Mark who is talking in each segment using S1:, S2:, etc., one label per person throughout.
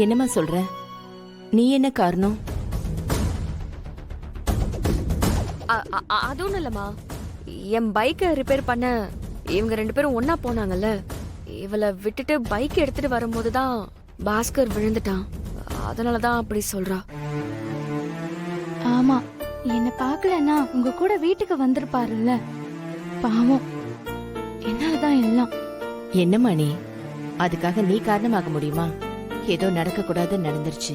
S1: என்னம்மா சொல்ற? நீ என்ன காரணம்?
S2: அது ஒண்ணும் இல்லம்மா. என் பைக்கை ரிப்பேர் பண்ண இவங்க 2 பேரும் ஒன்னா போனாங்கல்ல, இவளை விட்டுட்டு பைக் எடுத்துட்டு வரும்போதுதான் பாஸ்கர் விழுந்துட்டான். அதனாலதான் அப்படி சொல்றா.
S3: ஆமா, என்ன பாக்கலன்னா உங்க கூட வீட்டுக்கு வந்திருப்பாருல்ல. பாவம், என்னாலதான் எல்லாம்.
S1: என்னம்மா நீ? அதுக்காக நீ காரணமாக முடியுமா? ஏதோ நடக்க கூடாதுன்னு நடந்துருச்சு,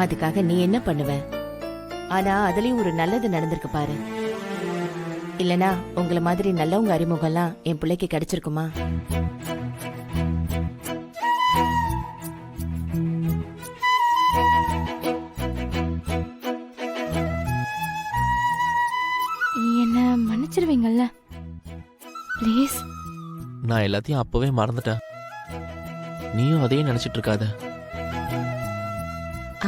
S1: அதுக்காக நீ என்ன பண்ணுவ? ஆனா அதுலயும் ஒரு நல்லது நடந்திருக்கு பாரு. இல்லனா உங்களை மாதிரி நல்லவங்க அறிமுகம்லாம் என் பிள்ளைக்கு கிடைச்சிருக்குமா?
S3: என்ன மன்னிச்சிருவீங்கல்ல ப்ளீஸ்?
S4: நான் எல்லாத்தையும் அப்பவே மறந்துட்டேன். நீயும் அதையே நினைச்சிட்டு இருக்காத.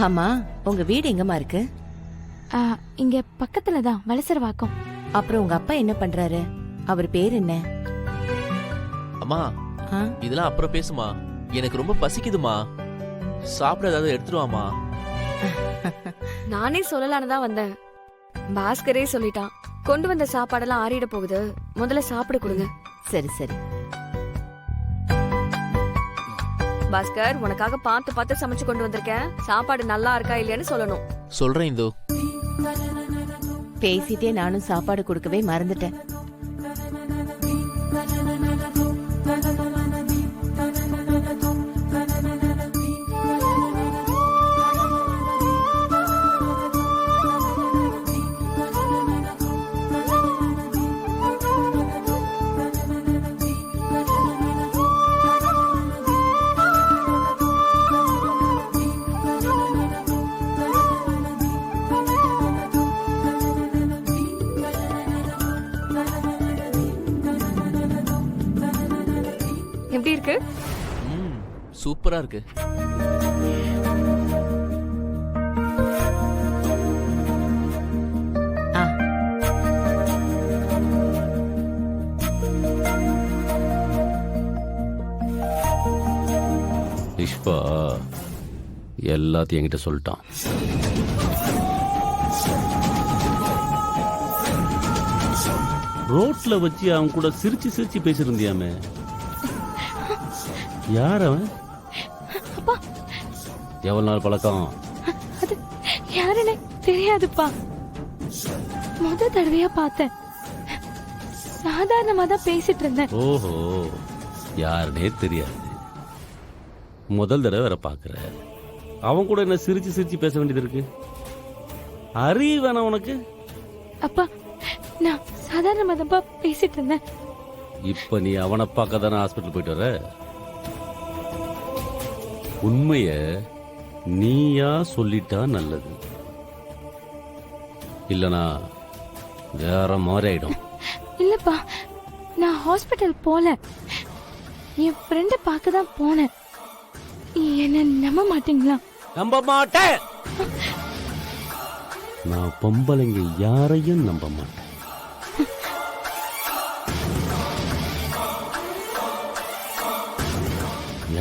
S1: ஆமா, உங்க வீடு எங்கம்மா இருக்கு?
S3: இங்க பக்கத்துலதான், வலசரவாக்கம்.
S1: அப்புறம் உங்க அப்பா என்ன பண்றாரு? அவர் பேர் என்ன?
S4: அம்மா, இதெல்லாம் அப்புறம் பேசுமா. எனக்கு ரொம்ப பசிக்குதுமா. சாப்பிட ஏதாவது எடுத்துருவாமா.
S2: நானே சொல்லலான்னு தான் வந்தேன். பாஸ்கரே சொல்லிட்டான், கொண்டு வந்த சாப்பாடெல்லாம் ஆறிட போகுது, முதல்ல சாப்பிட கொடுங்க.
S1: சரி சரி.
S2: பாஸ்கர், உனக்காக பார்த்து பார்த்து சமைச்சு கொண்டு வந்திருக்கேன். சாப்பாடு நல்லா இருக்கா இல்லையான்னு சொல்லணும்.
S4: சொல்றேன் இந்து.
S1: பேசிட்டே நானும் சாப்பாடு கொடுக்கவே மறந்துட்டேன்.
S2: எப்படி இருக்கு?
S4: சூப்பரா இருக்கு.
S5: விஷ்வா எல்லாத்தையும் என்கிட்ட சொல்லிட்டான். ரோட்ல வச்சு அவன் கூட சிரிச்சு சிரிச்சு பேசிருந்தியாமே, யார் அவன்? எவ்வளவு நாள் பழக்கம்?
S3: அது யாருன்னு தெரியாதுப்பா. முத தடவையா பார்த்தேன். சாதாரணமா தான் பேசிட்டு இருந்தேன்.
S5: ஓஹோ, யாருனே தெரியாது. முதல் தடவை வேற பாக்குற. அவன் கூட என்ன சிரிச்சு சிரிச்சு பேச வேண்டியது இருக்கு? அறிவு வேணாம் உனக்கு?
S3: அப்பா, நான் சாதாரணமா தான் பேசிட்டு இருந்தேன்.
S5: இப்ப நீ அவனை பார்க்க தானே ஹாஸ்பிட்டல் போயிட்டு வர. உண்மைய நீயா சொல்லிட்டா நல்லது, இல்லனா வேற மாதிரி ஆயிடும்.
S3: இல்லப்பா, நான் ஹாஸ்பிட்டல் போல, என் ஃப்ரெண்ட பார்க்க தான் போனேன். என்ன நம்ப மாட்டீங்களா?
S5: நம்ப மாட்டேன். நான் பொம்பளைங்க யாரையும் நம்ப மாட்டேன்.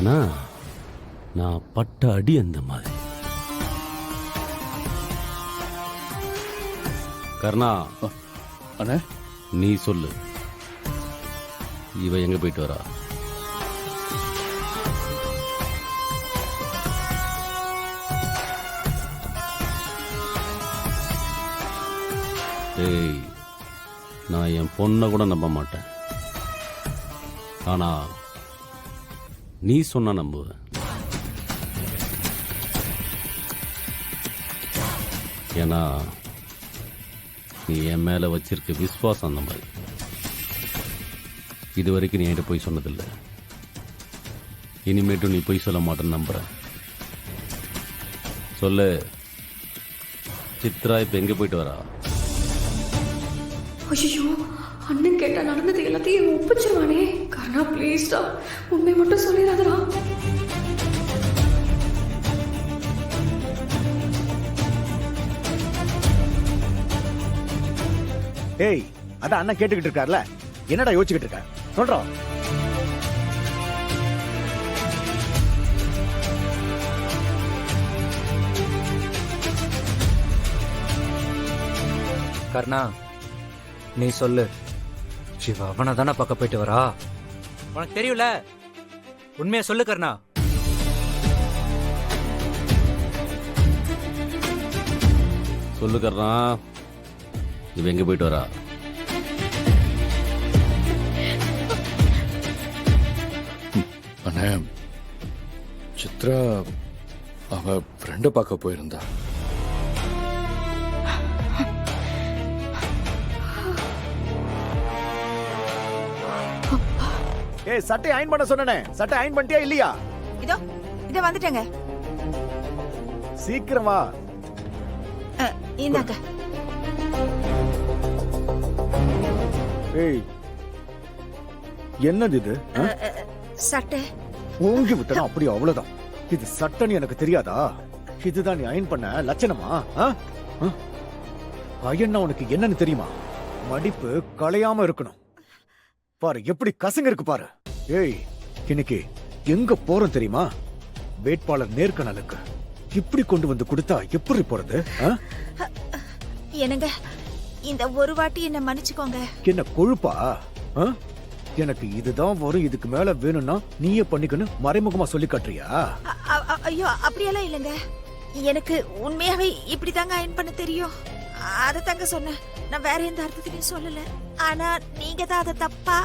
S5: ஏன்னா நான் பட்ட அடி அந்த மாதிரி. கர்ணா,
S6: அண்ணே,
S5: நீ சொல்லு, இவ எங்க போயிட்டு வரா? ஏய், நான் என் பொண்ணை கூட நம்ப மாட்டேன். ஆனா நீ சொன்னா நம்புவேன். ஏன்னா நீ என் மேல வச்சிருக்க விசுவாசம் அந்த மாதிரி. இது வரைக்கும் நீ என்கிட்ட போய் சொன்னதில்லை. இனிமேட்டும் நீ போய் சொல்ல மாட்டேன்னு நம்புறேன். சொல்லு, சித்ரா இப்ப எங்க போயிட்டு வரா?
S2: ஐயோ, அண்ணன் கேட்டா நடந்தது எல்லாத்தையும் ஒப்பிச்சிருவானே. கர்ணா ப்ளீஸ்டா, உண்மை மட்டும் சொல்லிடாதடா.
S6: ஏய், அதான் அண்ணன் கேட்டுக்கிட்டு இருக்கார்ல, என்னடா யோசிச்சுக்கிட்டு இருக்க? சொல்றோம்.
S7: கர்ணா நீ சொல்லு, சிவா அவனை தானே பார்க்க போயிட்டு வரா? உனக்கு தெரியும்ல, உண்மையை சொல்லு கர்ணா.
S5: சொல்லு கர்ணா, இவ எங்க போயிட்டு வரா?
S8: அண்ணே, சித்ரா அவ ஃப்ரெண்டை பார்க்க போயிருந்தா.
S6: ஏய் சட்டை அயன் பண்ண சொன்னனே, சட்டை அயன் பண்ணிட்டியா இல்லையா?
S9: இதோ வந்துட்டேங்க.
S6: சீக்கிரம் வா.
S9: இந்தாங்க.
S6: ஏய் என்னது இது?
S9: சட்டை.
S6: ஓங்கி விட்டனா அப்படியே அவ்வளவுதான். இது சட்டைன்னு எனக்கு தெரியாதா? இதுதான் நீ அயன் பண்ண லட்சணமா? அயன்னா உனக்கு என்னன்னு தெரியுமா? மடிப்பு களையாம இருக்கணும். பாரு எப்படி கசங்க இருக்கு பாரு. ஏய் இன்னைக்கு எங்க போறோம் தெரியுமா? வேட்பாளர் நேர்காணலுக்கு. இப்படி கொண்டு வந்து கொடுத்தா எப்படி போறது?
S9: என்னங்க, இந்த ஒரு வாட்டி என்ன மன்னிச்சுக்கோங்க.
S6: என்ன கொழுப்பா? எனக்கு இதுதான் வரும், இதுக்கு மேல வேணும்னா நீயே பண்ணிக்கணும் மறைமுகமா சொல்லி காட்டுறியா?
S9: ஐயோ அப்படியெல்லாம் இல்லைங்க. எனக்கு உண்மையாவே இப்படிதாங்க அயன் பண்ண தெரியும். அதை தாங்க சொன்னேன். நான் வேற எந்த அர்த்தத்திலையும் சொல்லல. ஆனா நீங்க தான் அதை தப்பா.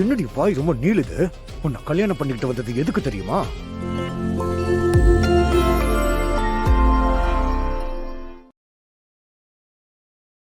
S6: என்னடி வாய் ரொம்ப நீளுது? உன்னை கல்யாணம் பண்ணிக்கிட்டு வந்தது எதுக்கு தெரியுமா?